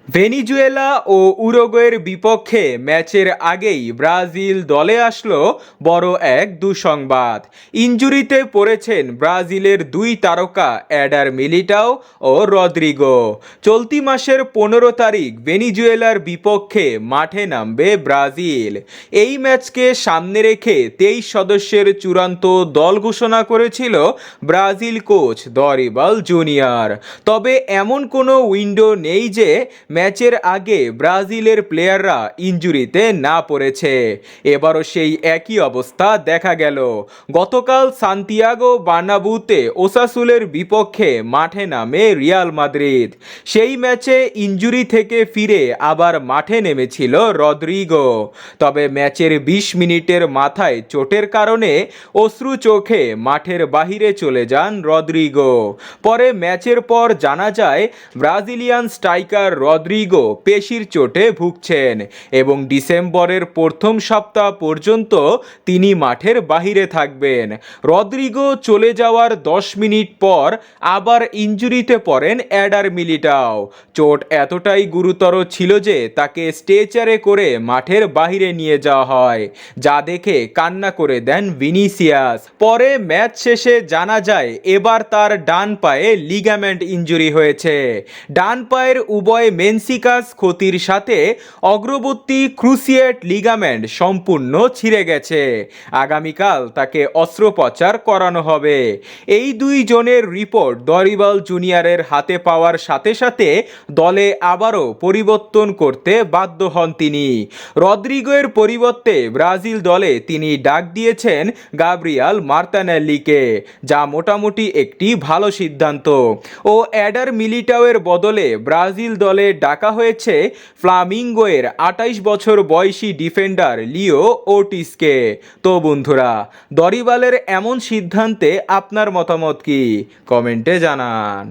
Venezuela ও উরুগুয়ের বিপক্ষে ম্যাচের আগেই ব্রাজিল দলে আসলো বড় এক দুঃসংবাদ। ইনজুরিতে পড়েছেন ব্রাজিলের দুই তারকা এডার মিলিটাও ও রদ্রিগো। চলতি মাসের 15 তারিখ ভেনিজুয়েলার বিপক্ষে মাঠে নামবে ব্রাজিল। এই ম্যাচকে সামনে রেখে 23 সদস্যের চূড়ান্ত দল ঘোষণা করেছিল ব্রাজিল কোচ দরিবাল জুনিয়র। তবে এমন কোনো উইন্ডো নেই যে ম্যাচের আগে ব্রাজিলের প্লেয়াররা ইনজুরিতে না পড়েছে। এবারও সেই একই অবস্থা দেখা গেল। গতকাল সান্তিয়াগো বার্নাব্যুতে ওসাসুলের বিপক্ষে মাঠে নামে রিয়াল মাদ্রিদ। সেই ম্যাচে ইনজুরি থেকে ফিরে আবার মাঠে নেমেছিল রদ্রিগো। তবে ম্যাচের 20 মিনিটের মাথায় চোটের কারণে অশ্রু চোখে মাঠের বাহিরে চলে যান রদ্রিগো। পরে ম্যাচের পর জানা যায় ব্রাজিলিয়ান স্ট্রাইকার রদ্রিগো পেশির চোটে ভুগছেন এবং ডিসেম্বরের প্রথম সপ্তাহ পর্যন্ত তিনি মাঠের বাহিরে থাকবেন। রদ্রিগো চলে যাওয়ার 10 মিনিট পর আবার ইনজুরিতে পড়েন এডার মিলিটাও। চোট এতটাই গুরুতর ছিল যে তাকে স্ট্রেচারে করে মাঠের বাহিরে নিয়ে যাওয়া হয়, যা দেখে কান্না করে দেন ভিনিসিয়াস। পরে ম্যাচ শেষে জানা যায় এবার তার ডান পায়ে লিগামেন্ট ইনজুরি হয়েছে। ডান পায়ের উভয় মেনসিকাস ক্ষতির সাথে অগ্রবর্তী ক্রুসিয়েট লিগামেন্ট সম্পূর্ণ ছিঁড়ে গেছে। আগামীকাল তাকে অস্ত্রোপচার করানো হবে। এই দুই জনের রিপোর্ট দরিবাল জুনিয়রের হাতে পাওয়ার সাথে সাথে দলে আবারও পরিবর্তন করতে বাধ্য হন তিনি। রদ্রিগোয়ের পরিবর্তে ব্রাজিল দলে তিনি ডাক দিয়েছেন গাব্রিয়াল মার্তিনেল্লিকে, যা মোটামুটি একটি ভালো সিদ্ধান্ত। ও এডার মিলিটাওয়ের বদলে ব্রাজিল দলে ডাকা হয়েছে ফ্লামিঙ্গোয়ের 28 বছর বয়সী ডিফেন্ডার লিও ওর্টিজকে। তো বন্ধুরা, দরিবালের এমন সিদ্ধান্তে আপনার মতামত কি? কমেন্টে জানান।